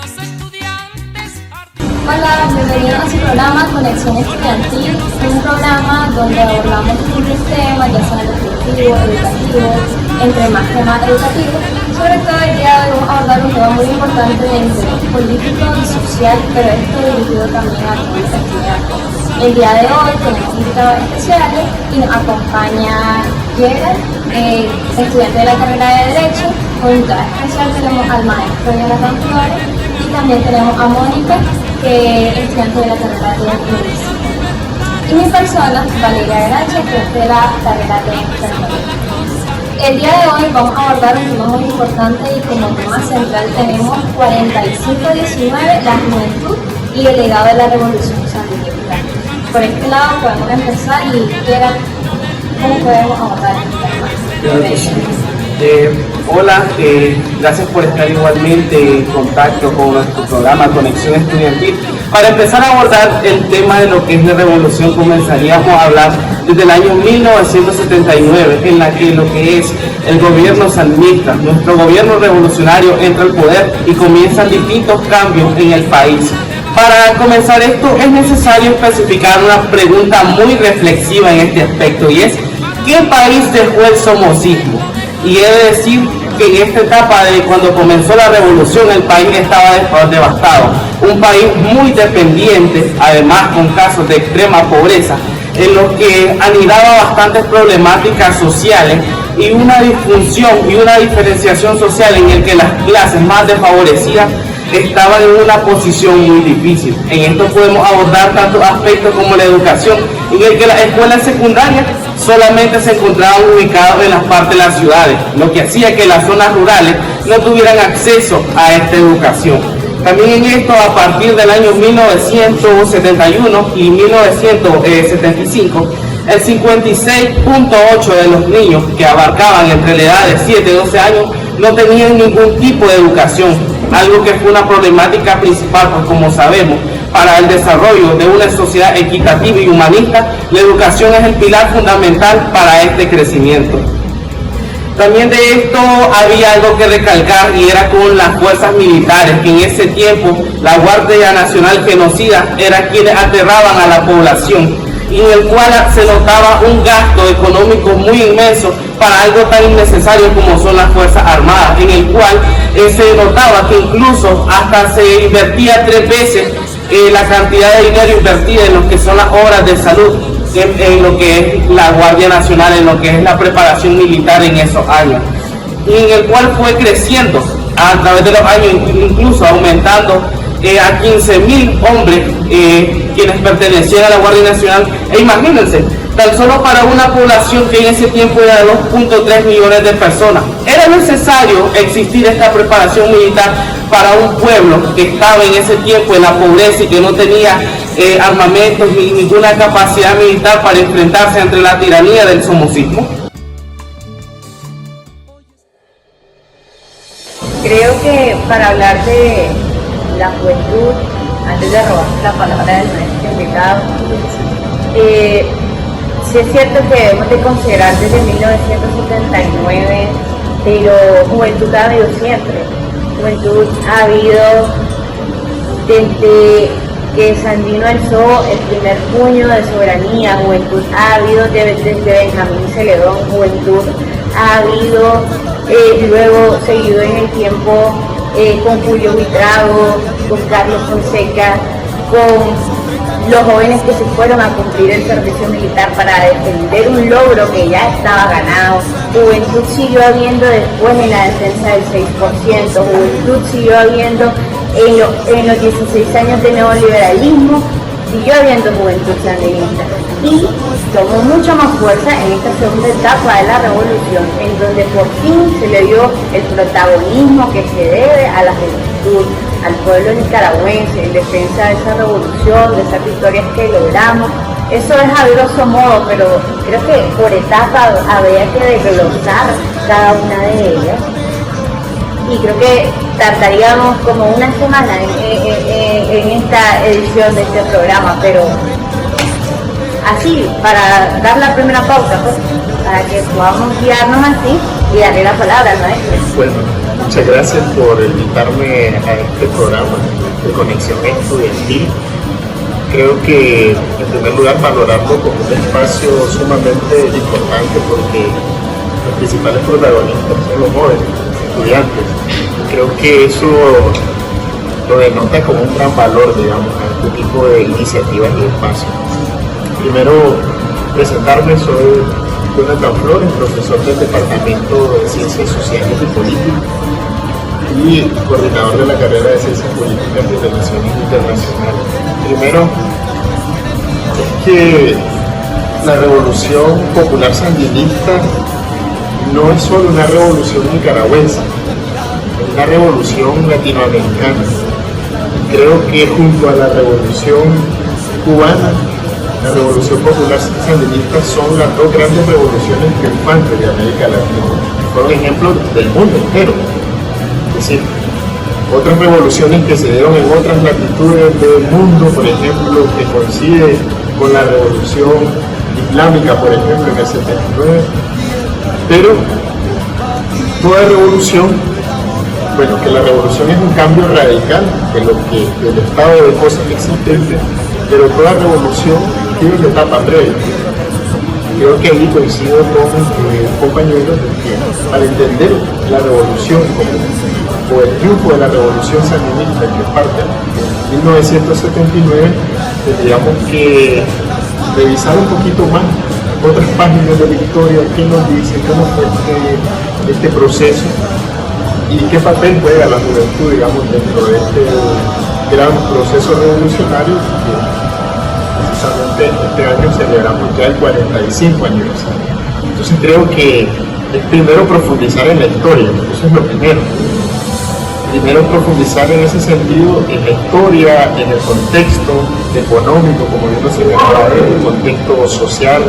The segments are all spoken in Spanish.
Hola, bienvenidos a su programa Conexión Estudiantil, un programa donde abordamos distintos temas, ya sean deportivos, educativos, entre más temas educativos. Sobre todo el día de hoy vamos a abordar un tema muy importante de interés político y social, pero esto dirigido también a todos los estudiantes. El día de hoy tenemos invitados especiales y nos acompaña Gerald, estudiante de la carrera de Derecho. Como invitada especial tenemos al maestro Jonathan Flores y también tenemos a Mónica, que es estudiante de la carrera de Medicina. Y mi persona, Valeria Gracia, que es de la carrera de Enfermería. El día de hoy vamos a abordar un tema muy importante y como tema central tenemos 4519, la juventud y el legado de la revolución sandinista. Por este lado podemos empezar y ¿cómo podemos abordar este tema? Hola, gracias por estar igualmente en contacto con nuestro programa Conexión Estudiantil. Para empezar a abordar el tema de lo que es la revolución, comenzaríamos a hablar desde el año 1979, en la que lo que es el gobierno sandinista, nuestro gobierno revolucionario, entra al poder y comienzan distintos cambios en el país. Para comenzar esto es necesario especificar una pregunta muy reflexiva en este aspecto, y es ¿qué país dejó el somocismo? Y he de decir que en esta etapa de cuando comenzó la revolución el país estaba devastado, un país muy dependiente, además con casos de extrema pobreza, en los que anidaba bastantes problemáticas sociales y una disfunción y una diferenciación social en el que las clases más desfavorecidas estaban en una posición muy difícil. En esto podemos abordar tantos aspectos como la educación, en el que las escuelas secundarias solamente se encontraban ubicadas en las partes de las ciudades, lo que hacía que las zonas rurales no tuvieran acceso a esta educación. También en esto, a partir del año 1971 y 1975, el 56.8% de los niños que abarcaban entre la edad de 7 y 12 años no tenían ningún tipo de educación, algo que fue una problemática principal, pues como sabemos, para el desarrollo de una sociedad equitativa y humanista, la educación es el pilar fundamental para este crecimiento. También de esto había algo que recalcar, y era con las fuerzas militares, que en ese tiempo la Guardia Nacional Genocida era quienes aterraban a la población, y en el cual se notaba un gasto económico muy inmenso para algo tan innecesario como son las Fuerzas Armadas, en el cual se notaba que incluso hasta se invertía 3 veces la cantidad de dinero invertida en lo que son las obras de salud, en lo que es la Guardia Nacional, en lo que es la preparación militar en esos años, y en el cual fue creciendo a través de los años, incluso aumentando a 15.000 hombres quienes pertenecían a la Guardia Nacional. E imagínense, tan solo para una población que en ese tiempo era de 2.3 millones de personas, era necesario existir esta preparación militar para un pueblo que estaba en ese tiempo en la pobreza y que no tenía armamentos ni ninguna capacidad militar para enfrentarse ante la tiranía del somocismo. Creo que para hablar de la juventud, antes de robar la palabra del maestro invitado, sí es cierto que debemos de considerar desde 1979, pero juventud ha habido siempre. Juventud ha habido desde que Sandino alzó el primer puño de soberanía, juventud ha habido desde Benjamín Celedón, juventud ha habido luego seguido en el tiempo con Julio Buitrago, con Carlos Fonseca, con los jóvenes que se fueron a cumplir el servicio militar para defender un logro que ya estaba ganado. Juventud siguió habiendo después en la defensa del 6%, juventud siguió habiendo en los 16 años de neoliberalismo, siguió habiendo juventud sandinista, y tomó mucha más fuerza en esta segunda etapa de la revolución, en donde por fin se le dio el protagonismo que se debe a la juventud, al pueblo nicaragüense, en defensa de esa revolución, de esas victorias que logramos. Eso es a grosso modo, pero creo que por etapa habría que desglosar cada una de ellas. Y creo que tardaríamos como una semana en esta edición de este programa, pero así, para dar la primera pauta, pues, para que podamos guiarnos así y darle la palabra al maestro. Bueno, Muchas gracias por invitarme a este programa de Conexión Estudiantil. Creo que, en primer lugar, valorarlo como un espacio sumamente importante porque los principales protagonistas son los jóvenes, estudiantes. Creo que eso lo denota como un gran valor, digamos, a este tipo de iniciativas y espacios. Primero, presentarme, soy Jonathan Flores, profesor del Departamento de Ciencias Sociales y Políticas y coordinador de la carrera de Ciencias Políticas y Relaciones Internacionales. Primero, es que la Revolución Popular Sandinista no es solo una revolución nicaragüense, es una revolución latinoamericana. Creo que junto a la Revolución Cubana, la Revolución Popular Sandinista son las dos grandes revoluciones triunfantes de América Latina. Fueron ejemplos del mundo entero. Es decir, otras revoluciones que se dieron en otras latitudes del mundo, por ejemplo, que coincide con la Revolución Islámica, por ejemplo, en el 79. Pero toda revolución, bueno, que la revolución es un cambio radical del estado de cosas existentes, pero toda revolución tiene una etapa previa. Creo que ahí coincido con compañeros de que para entender la revolución o el triunfo de la revolución sandinista que parte en 1979, tendríamos que revisar un poquito más otras páginas de la historia, qué nos dice, cómo fue este proceso y qué papel juega la juventud, digamos, dentro de este gran proceso revolucionario que precisamente este año celebramos ya el 45 aniversario. Entonces creo que es primero profundizar en la historia, eso es lo primero. Primero profundizar en ese sentido, en la historia, en el contexto económico, como bien lo señalaba él, el contexto social,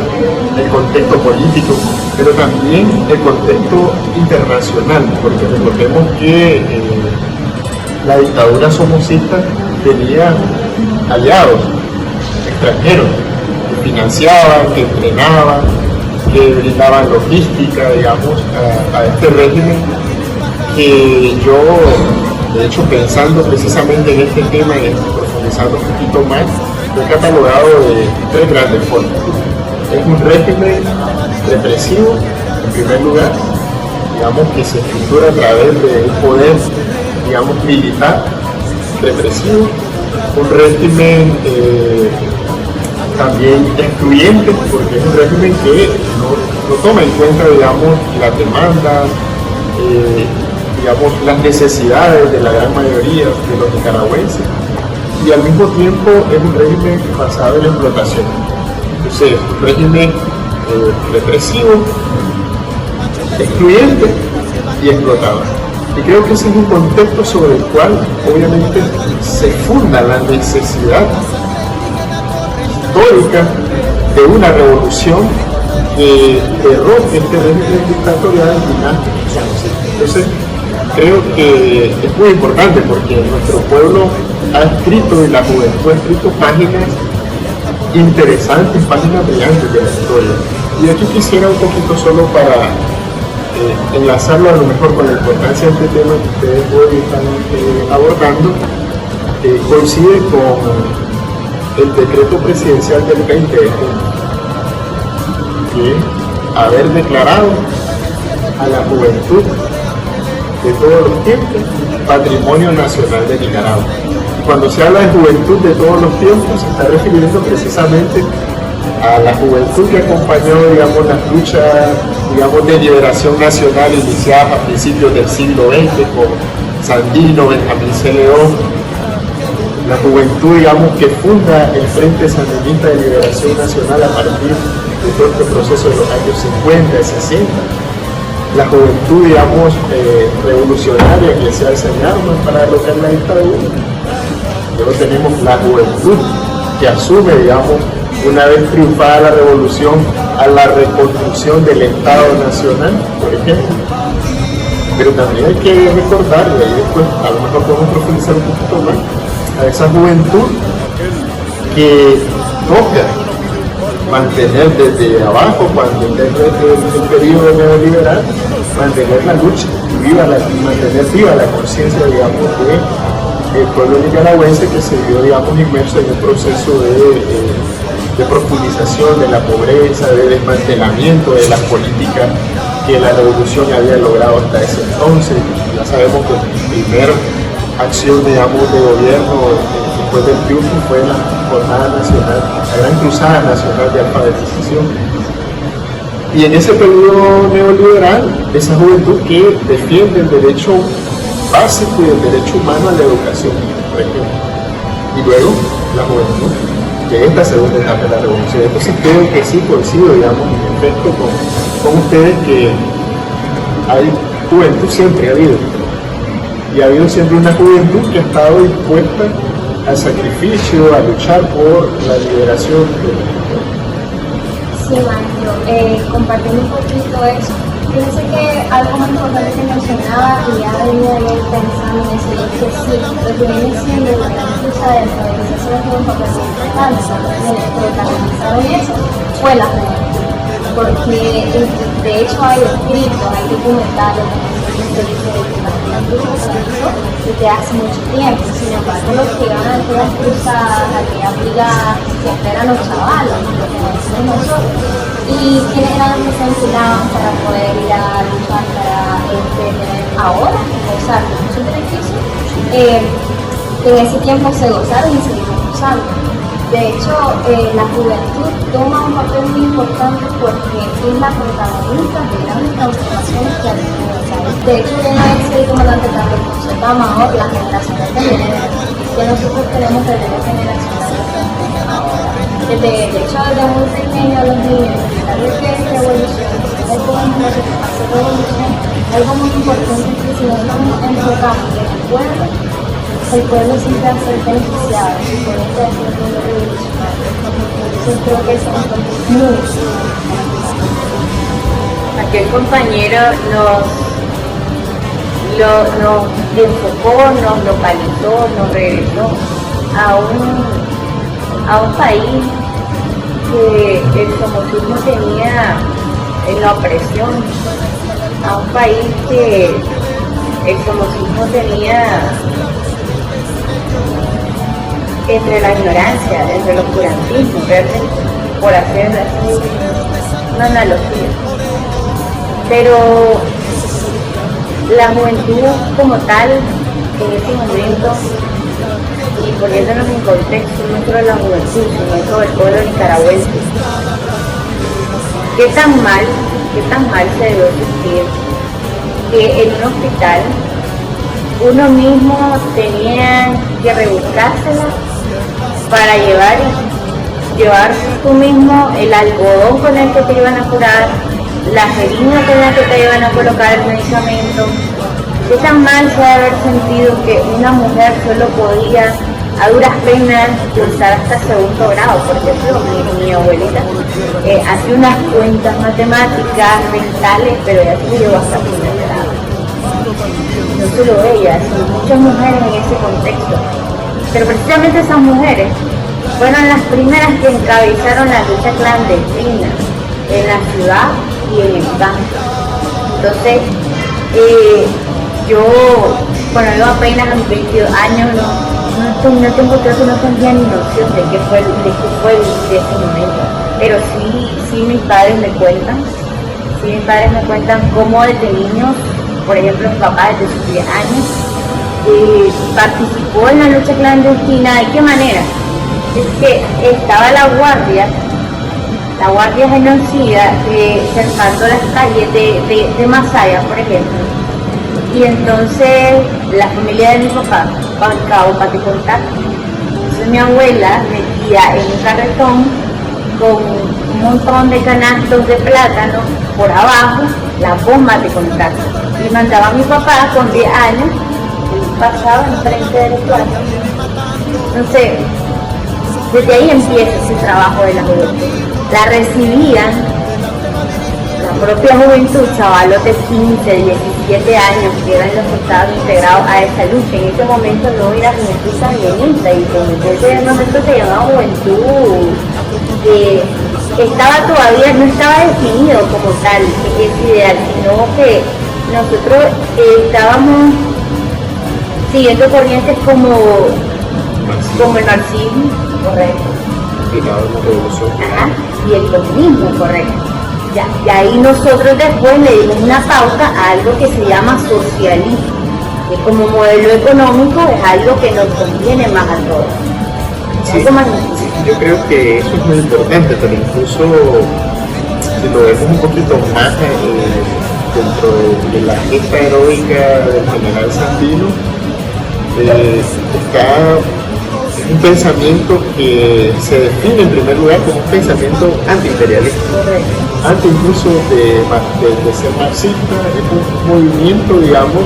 el contexto político, pero también el contexto internacional, porque recordemos que la dictadura somocista tenía aliados extranjeros que financiaban, que entrenaban, que brindaban logística, digamos, a este régimen, que yo, de hecho, pensando precisamente en este tema y profundizando un poquito más, lo he catalogado de tres grandes formas. Es un régimen represivo, en primer lugar, digamos, que se estructura a través de un poder, digamos, militar represivo, un régimen también excluyente, porque es un régimen que no toma en cuenta, digamos, las demandas, digamos, las necesidades de la gran mayoría de los nicaragüenses, y al mismo tiempo es un régimen basado en la explotación. Entonces, un régimen represivo, excluyente y explotador. Y creo que ese es un contexto sobre el cual obviamente se funda la necesidad histórica de una revolución que derrote este régimen dictatorial dinástico. Entonces, creo que es muy importante porque nuestro pueblo ha escrito y la juventud ha escrito páginas interesantes, páginas brillantes de la historia. Y aquí quisiera un poquito solo para enlazarlo a lo mejor con la importancia de este tema que ustedes hoy están abordando, coincide con el decreto presidencial del 20 de junio, que haber declarado a la juventud de todos los tiempos Patrimonio Nacional de Nicaragua. Cuando se habla de juventud de todos los tiempos, se está refiriendo precisamente a la juventud que acompañó, digamos, las luchas, digamos, de liberación nacional iniciadas a principios del siglo XX con Sandino, Benjamín C. León, la juventud, digamos, que funda el Frente Sandinista de Liberación Nacional a partir de todo este proceso de los años 50 y 60, la juventud, digamos, revolucionaria que se alza en armas para derrocar la dictadura. Luego tenemos la juventud que asume, digamos, una vez triunfada la revolución, a la reconstrucción del Estado Nacional, por ejemplo. Pero también hay que recordar, y ahí después a lo mejor podemos profundizar un poquito más, a esa juventud que toca mantener desde abajo, desde el periodo neoliberal, mantener la lucha, mantener viva la conciencia, digamos, del pueblo nicaragüense que se vio, digamos, inmerso en un proceso de profundización de la pobreza, de desmantelamiento de las políticas que la revolución había logrado hasta ese entonces. Ya sabemos que la primera acción, digamos, de gobierno después del triunfo fue la jornada nacional, la gran cruzada nacional de alfabetización. Y en ese periodo neoliberal, esa juventud que defiende el derecho básico y el derecho humano a la educación, por ejemplo. Y luego la juventud, que es la segunda etapa de la revolución. Entonces creo que sí coincido, digamos, en efecto con ustedes, que hay juventud, siempre ha habido. Y ha habido siempre una juventud que ha estado dispuesta al sacrificio, a luchar por la liberación de Sí, maestro, compartiendo un poquito eso, fíjense que algo muy importante que mencionaba y ya venía ayer pensando en eso, es que sí, lo que viene siendo la gran lucha de alfabetización fue un papel muy importante, quienes protagonizaron eso fue la juventud, porque de hecho hay escritos, hay documentales de la juventud desde hace mucho tiempo. Sin embargo, los que iban a hacer las cruzadas, aquellas brigadas, siempre eran los chavalos, lo que decimos nosotros. Y quienes eran los que se enfilaban para poder ir a luchar, para tener ahora, gozar de muchos beneficios, en ese tiempo se gozaron y seguimos gozando. De hecho, la juventud toma un papel muy importante porque es la protagonista de grandes transformaciones que ha tenido el país. De hecho, viene a decir el comandante tanto José Amador, la generación de que nosotros tenemos el derecho generacional ahora. De hecho, desde muy pequeño los niños, algo que es revolución, algo que hace revolución, algo muy importante es que si nosotros enfocamos en el pueblo siempre va a ser beneficiado, el pueblo va a ser un pueblo revolucionario. Entonces creo que eso es muy importante. Aquí el compañero nos enfocó, nos localizó, nos regresó a un país que el somocismo tenía en la opresión, a un país que el somocismo tenía entre la ignorancia, entre el oscurantismo, realmente, por hacer así una analogía. Pero la juventud como tal, en ese momento, y poniéndonos en contexto, no solo la juventud, sino todo el pueblo nicaragüense, ¿qué tan mal se debió sentir que en un hospital uno mismo tenía que rebuscársela para llevar tú mismo el algodón con el que te iban a curar, la jeringa con la que te iban a colocar el medicamento? ¿Qué tan mal se debe haber sentido que una mujer solo podía a duras penas cursar hasta segundo grado? Por ejemplo, mi abuelita hace unas cuentas matemáticas, mentales, pero ella se llegó hasta primer grado. No solo ella, sino muchas mujeres en ese contexto. Pero precisamente esas mujeres fueron las primeras que encabezaron la lucha clandestina en la ciudad y en el campo. Entonces, yo apenas a mis 22 años, no tengo, creo que no tendría ni noción de qué fue de ese momento. Pero sí mis padres me cuentan cómo desde niños, por ejemplo mi papá desde sus 10 años, participó en la lucha clandestina. ¿De qué manera? Es que estaba la guardia genocida cercando las calles de Masaya, por ejemplo, y entonces la familia de mi papá bancaba un pate contacto. Entonces mi abuela metía en un carretón con un montón de canastos de plátano por abajo las bombas de contacto y mandaba a mi papá con 10 años y pasaba enfrente del plato. Entonces desde ahí empieza ese trabajo de la juventud. La recibían la propia juventud, chavalos de 15, 17 años, que eran los que estaban integrados a esa lucha. En ese momento no era juventud sandinista, y en ese momento se llamaba juventud no estaba definido como tal ese ideal, sino que nosotros estábamos siguiendo corrientes como el marxismo, correcto, y el comunismo, correcto. Y ahí nosotros después le dimos una pauta a algo que se llama socialismo, que como modelo económico es algo que nos conviene más a todos. Sí, yo creo que eso es muy importante, pero incluso si lo vemos un poquito más dentro de la gesta heroica del general Sandino, está un pensamiento que se define en primer lugar como un pensamiento antiimperialista, antes incluso de ser marxista. Es un movimiento, digamos,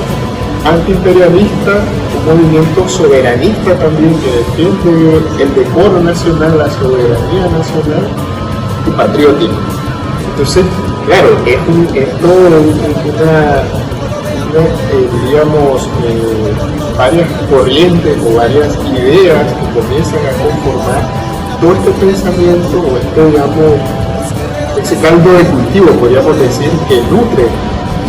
antiimperialista, un movimiento soberanista también, que defiende el decoro nacional, la soberanía nacional y patriótica. Entonces, claro, es todo varias corrientes o varias ideas que comienzan a conformar todo este pensamiento o digamos, ese caldo de cultivo, podríamos decir, que nutre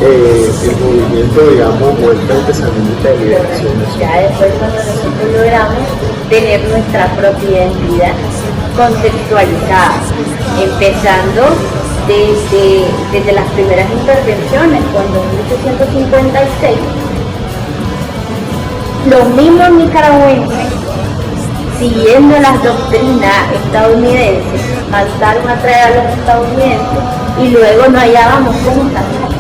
el movimiento, digamos, o el Frente Sandinista de Liberación Nacional. Ya después, cuando nosotros logramos tener nuestra propia identidad contextualizada, empezando desde las primeras intervenciones, cuando en 1856 los mismos nicaragüenses, siguiendo las doctrinas estadounidenses, mandaron a traer a los estadounidenses y luego no hallábamos cómo sacar.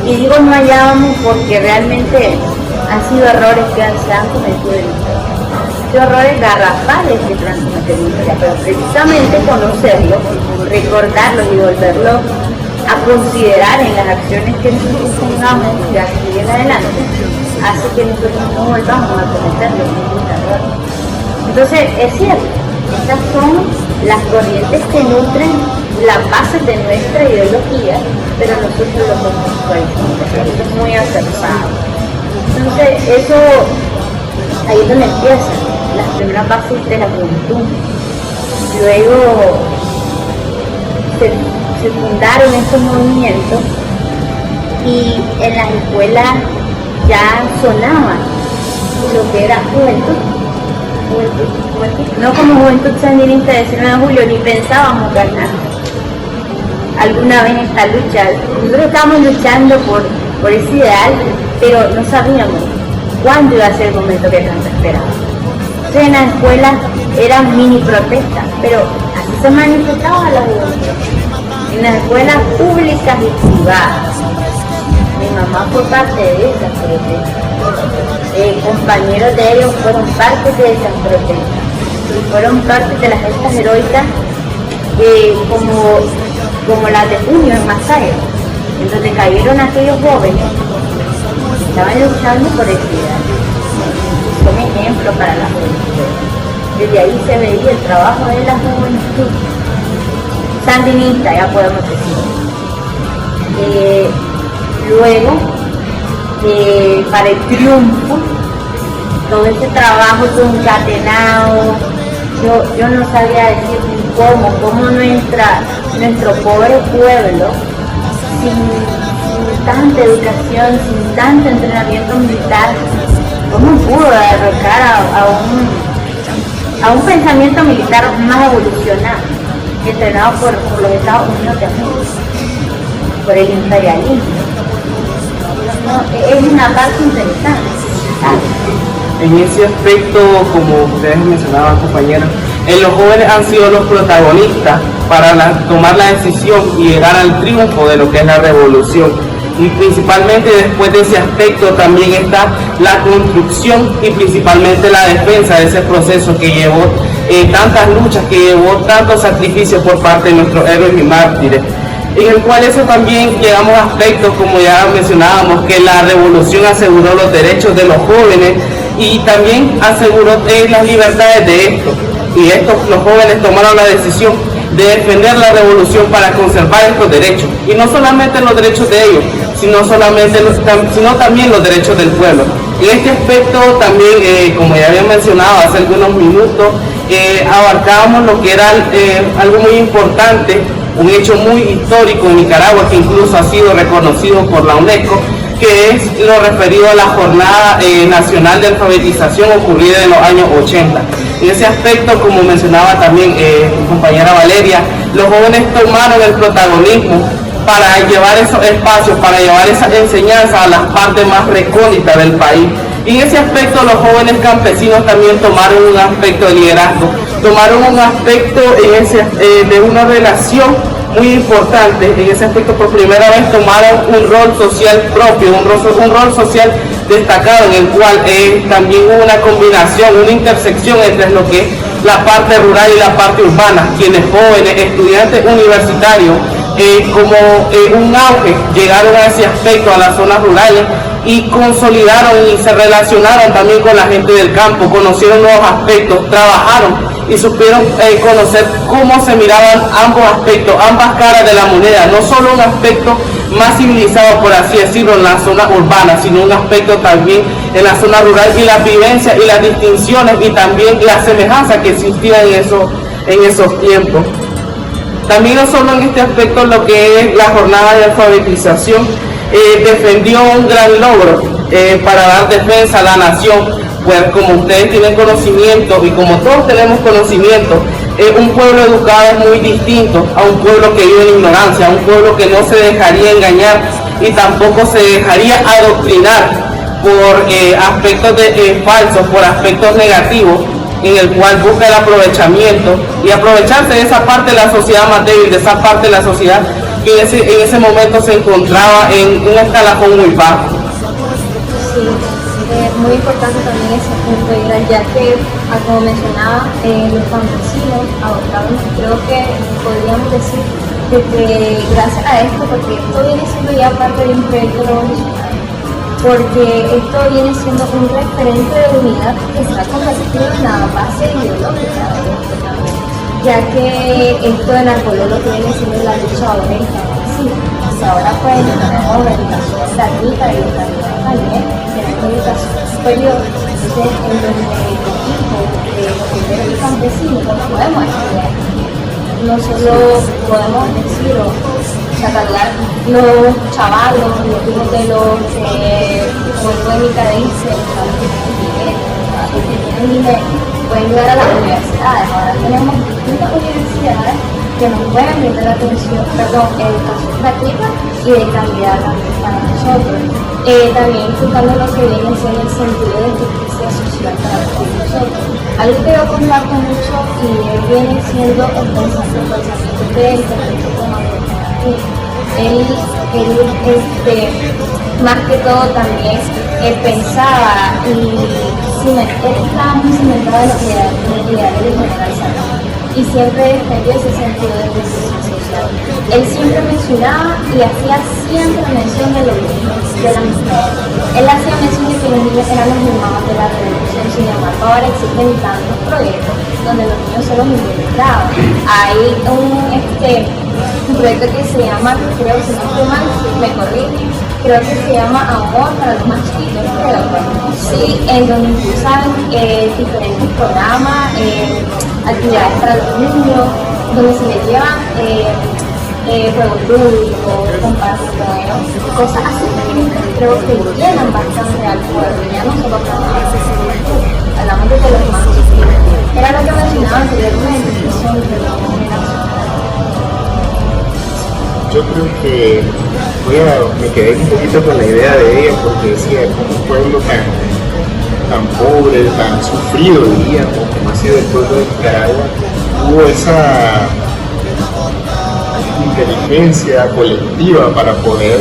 Y digo no hallábamos porque realmente han sido errores que se han cometido en la historia. Errores garrafales que transmiten la historia, pero precisamente conocerlo, recordarlo y volverlo a considerar en las acciones que nosotros pongamos de aquí en adelante, hace que nosotros no volvamos a cometer los mismos errores. Entonces, es cierto, estas son las corrientes que nutren las bases de nuestra ideología, pero nosotros lo contextualizamos, eso es muy acertado. Entonces, eso, ahí es donde empiezan las primeras bases de la juventud. Luego se fundaron estos movimientos y en las escuelas ya sonaba lo que era juventud, no como Juventud Sandinista de 19 de julio, ni pensábamos ganar alguna vez esta lucha. Nosotros estábamos luchando por ese ideal, pero no sabíamos cuándo iba a ser el momento que tanto esperábamos. Entonces en las escuelas eran mini protestas, pero así se manifestaba la juventud. En las escuelas públicas y privadas. Mi mamá fue parte de esas protestas. Compañeros de ellos fueron parte de esas protestas. Y fueron parte de las gestas heroicas como las de junio en Masaya, en donde cayeron aquellos jóvenes que estaban luchando por esa idea. Son ejemplo para la juventud. Desde ahí se veía el trabajo de la juventud sandinista, ya podemos decir. Luego, para el triunfo, todo ese trabajo concatenado, yo no sabía decir ni cómo nuestro pobre pueblo, sin tanta educación, sin tanto entrenamiento militar, cómo pudo derrocar a un pensamiento militar más evolucionado, entrenado por los Estados Unidos de América, por el imperialismo. Es una parte interesante. En ese aspecto, como ustedes mencionaban, compañeros, los jóvenes han sido los protagonistas para tomar la decisión y llegar al triunfo de lo que es la revolución. Y principalmente después de ese aspecto también está la construcción y principalmente la defensa de ese proceso que llevó tantas luchas, que llevó tantos sacrificios por parte de nuestros héroes y mártires. En el cual eso también llegamos a aspectos, como ya mencionábamos, que la revolución aseguró los derechos de los jóvenes y también aseguró las libertades de estos. Y los jóvenes tomaron la decisión de defender la revolución para conservar estos derechos. Y no solamente los derechos de ellos, sino también los derechos del pueblo. En este aspecto también, como ya había mencionado hace algunos minutos, abarcábamos lo que era algo muy importante, un hecho muy histórico en Nicaragua, que incluso ha sido reconocido por la UNESCO, que es lo referido a la Jornada Nacional de Alfabetización ocurrida en los años 80. En ese aspecto, como mencionaba también mi compañera Valeria, los jóvenes tomaron el protagonismo para llevar esos espacios, para llevar esa enseñanza a las partes más recónditas del país. Y en ese aspecto los jóvenes campesinos también tomaron un aspecto de liderazgo, tomaron un aspecto de una relación muy importante. En ese aspecto por primera vez tomaron un rol social propio, un rol social destacado, en el cual también hubo una combinación, una intersección entre lo que es la parte rural y la parte urbana, quienes jóvenes, estudiantes universitarios, como un auge, llegaron a ese aspecto, a las zonas rurales, y consolidaron y se relacionaron también con la gente del campo, conocieron nuevos aspectos, trabajaron y supieron conocer cómo se miraban ambos aspectos, ambas caras de la moneda, no solo un aspecto más civilizado, por así decirlo, en la zona urbana, sino un aspecto también en la zona rural, y las vivencias y las distinciones y también la semejanza que existía en esos tiempos. También no solo en este aspecto lo que es la jornada de alfabetización, defendió un gran logro para dar defensa a la nación, pues como ustedes tienen conocimiento y como todos tenemos conocimiento, un pueblo educado es muy distinto a un pueblo que vive en ignorancia, a un pueblo que no se dejaría engañar y tampoco se dejaría adoctrinar por aspectos falsos, por aspectos negativos, en el cual busca el aprovechamiento y aprovecharse de esa parte de la sociedad más débil, de esa parte de la sociedad que en ese momento se encontraba en un escalafón muy bajo. Sí, muy importante también ese punto, ya que, como mencionaba, los campesinos adoptaron, creo que podríamos decir que gracias a esto, porque esto viene siendo ya parte de un proyecto revolucionario, porque esto viene siendo un referente de unidad que está convertido en la base ideológica de esto también, ya que esto enarboló lo que viene siendo la lucha obrera, sí, hasta ahora pues tenemos educación gratuita y educación también, tenemos educación superior, entonces en donde los hijos de los campesinos podemos estudiar. No solo podemos decir o catalogar los chavalos, los hijos de los como en Nicaragua, que tienen dinero, pueden llegar a las universidades. Ahora tenemos distintas universidades que nos pueden brindar educación gratuita y de calidad también para nosotros. También inculcando lo que viene siendo el sentido de justicia social para todos nosotros. Algo que yo comparto mucho y viene siendo el pensamiento de él, más que todo también pensaba y él estaba muy cimentado en los ideales de general salud y siempre defendió ese sentido de justicia social. Él siempre mencionaba y hacía siempre mención de los niños, de la mujer. Él hacía mención de que los niños eran los hermanos de la revolución, sin embargo ahora existen tantos proyectos donde los niños son los involucrados. Hay un proyecto que se llama, creo, si no estoy mal, me corrijo, creo que se llama Amor para los más chiquitos, creo, sí, en donde impulsan diferentes programas, actividades para los niños, donde se les llevan juegos lúdicos, compartir con ellos, cosas así que creo que llenan bastante al pueblo, ya no solo hablamos de los más chiquitos. Era lo que mencionaba anteriormente, que son de la generación. Yo creo que me quedé un poquito con la idea de ella, porque decía, como un pueblo tan pobre, tan sufrido, diríamos, como ha sido el pueblo de Nicaragua, hubo esa inteligencia colectiva para poder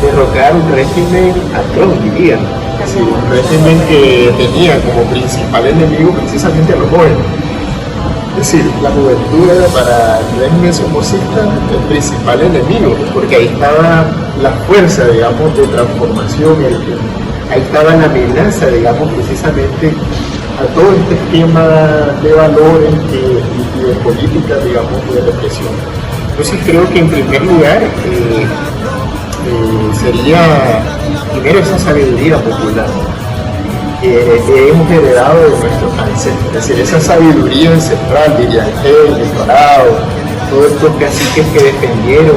derrocar un régimen atroz, diría. Es decir, un régimen que tenía como principal enemigo precisamente a los jóvenes. Es decir, la juventud era para el régimen somocista el principal enemigo, porque ahí estaba la fuerza, digamos, de transformación, ahí estaba la amenaza, digamos, precisamente a todo este esquema de valores y de políticas, digamos, de represión. Entonces creo que en primer lugar sería primero esa sabiduría popular, que hemos heredado de nuestros ancestros, es decir, esa sabiduría ancestral, diría el Dorado, todos estos caciques que defendieron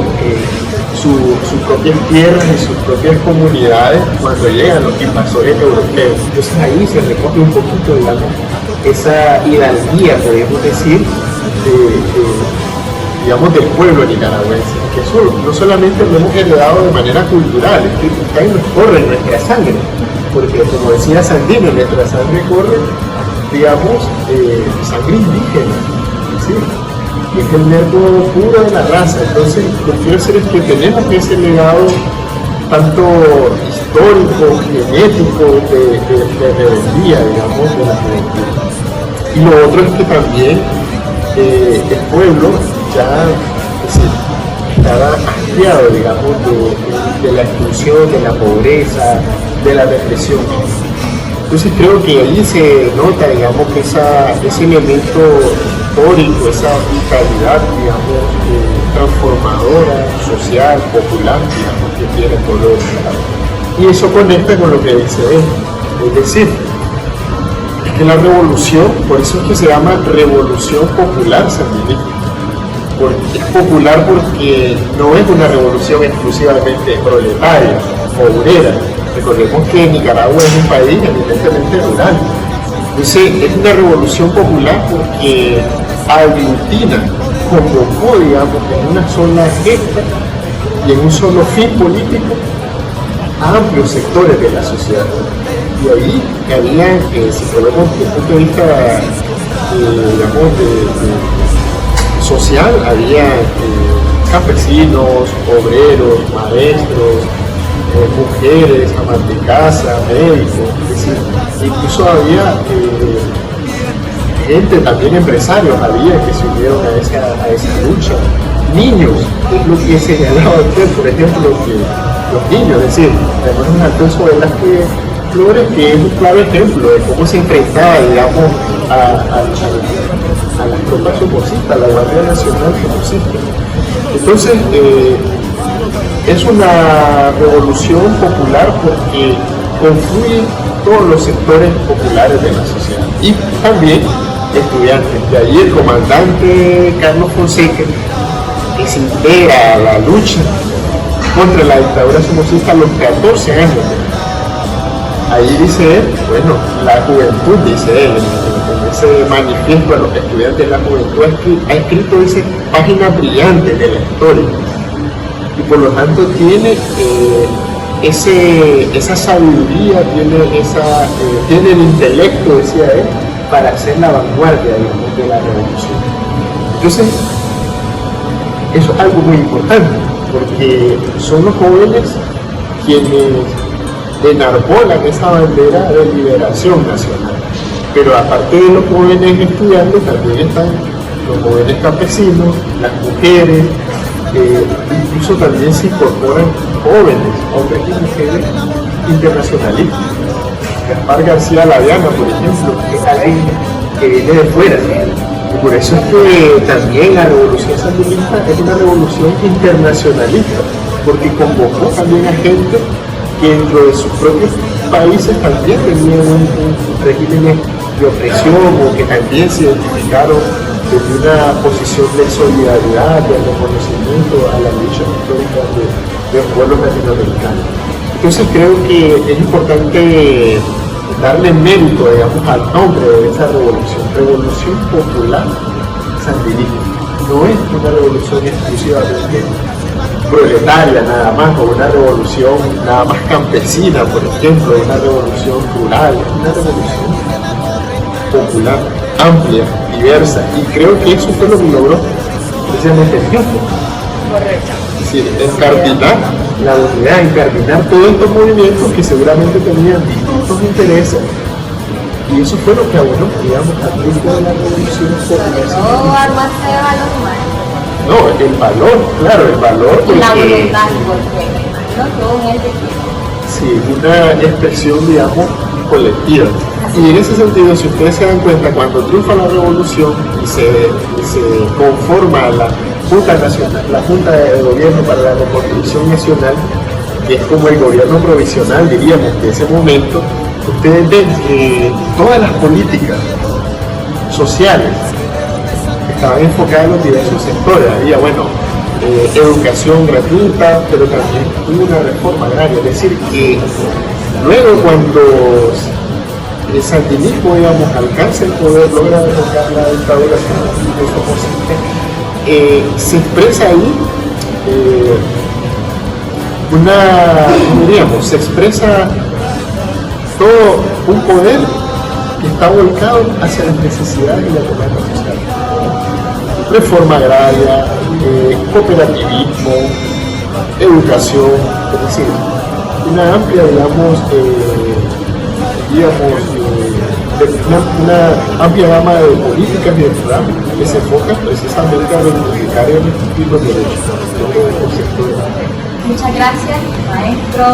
sus propias tierras y sus propias comunidades cuando llegan los invasores europeos. Entonces ahí se recoge un poquito, digamos, esa hidalguía, podemos decir, digamos, del pueblo nicaragüense, que eso no solamente lo hemos heredado de manera cultural, es que acá nos corre en nuestra sangre, porque como decía Sandino, en nuestra sangre corre, digamos, sangre indígena, ¿sí? Y es el nervio puro de la raza. Entonces lo que quiero decir es que tenemos ese legado tanto histórico, genético, de rebeldía, digamos, de la juventud. Y lo otro es que también el pueblo ya estaba hastiado, digamos, de la exclusión, de la pobreza, de la depresión. Entonces creo que ahí se nota, digamos, que ese elemento histórico, esa vitalidad, digamos, transformadora, social, popular, digamos, que tiene el pueblo de Nicaragua. Y eso conecta con lo que dice él. Es decir, es que la revolución, por eso es que se llama Revolución Popular Sandinista. Es popular porque no es una revolución exclusivamente proletaria, obrera. Recordemos que Nicaragua es un país evidentemente rural. Entonces es una revolución popular porque aglutina, convocó, digamos, en una sola gesta y en un solo fin político a amplios sectores de la sociedad. Y ahí había, si podemos desde el punto de vista, digamos, social, había campesinos, obreros, maestros, mujeres, amas de casa, médicos, es decir, incluso había gente, también empresarios había que se unieron a esa lucha, niños, es lo que señalaba usted, por ejemplo, que los niños, es decir, tenemos un Alfonso Velázquez Flores que es un claro ejemplo de cómo se enfrentaba, digamos, a las tropas somocistas, a la Guardia Nacional somocista. Entonces, es una revolución popular porque confluyen todos los sectores populares de la sociedad y también estudiantes. De ahí el comandante Carlos Fonseca, que se integra a la lucha contra la dictadura somocista a los 14 años. Ahí dice él, bueno, la juventud, dice él, en ese manifiesto a los estudiantes de la juventud ha escrito esa página brillante de la historia. Y por lo tanto tiene esa sabiduría, tiene el intelecto, decía él, para ser la vanguardia, digamos, de la revolución. Entonces, eso es algo muy importante, porque son los jóvenes quienes enarbolan esa bandera de liberación nacional. Pero aparte de los jóvenes estudiantes, también están los jóvenes campesinos, las mujeres, incluso también se incorporan jóvenes, hombres y mujeres internacionalistas. Gaspar García Laviana, por ejemplo, que es alguien que viene de fuera. Y por eso es que también la revolución sandinista es una revolución internacionalista, porque convocó también a gente que dentro de sus propios países también tenían un régimen de opresión o que también se identificaron desde una posición de solidaridad, de reconocimiento a la lucha histórica de los pueblos latinoamericanos. Entonces creo que es importante darle mérito, digamos, al nombre de esa revolución popular sandinista. No es una revolución exclusivamente proletaria nada más, o una revolución nada más campesina, por ejemplo, una revolución rural, una revolución popular, amplia, diversa, y creo que eso fue lo que logró precisamente el tiempo. Correcto. Es decir, encardinar la unidad, encardinar todos estos movimientos que seguramente tenían distintos intereses, y eso fue lo que abonó, digamos, al grupo de la revolución popular. No armarse de valor humano. No, el valor, claro, el valor. Y la voluntad, porque no todo un ente. Sí, una expresión, digamos, colectiva. Y en ese sentido, si ustedes se dan cuenta, cuando triunfa la revolución y se conforma la Junta Nacional, la Junta de Gobierno para la Reconstrucción Nacional, que es como el gobierno provisional, diríamos, de ese momento, ustedes ven todas las políticas sociales estaban enfocadas en los diversos sectores. Había, educación gratuita, pero también una reforma agraria. Es decir, que luego cuando el sandinismo, alcanza el poder, logra derrocar la dictadura, se expresa ahí se expresa todo un poder que está volcado hacia las necesidades y la demanda social. Reforma agraria, cooperativismo, educación, es decir, una amplia, una amplia gama de políticas y de programas que se enfocan precisamente a reivindicar y los derechos del sector. Muchas gracias, maestro,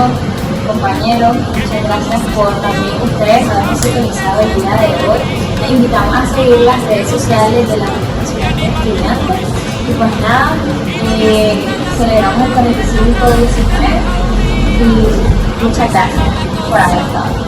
compañeros, muchas gracias por también ustedes habernos sintonizado el día de hoy. Les invitamos a seguir las redes sociales de la Nacional de Estudiantes. Y pues nada, celebramos el 45 de 19 y muchas gracias por haber estado.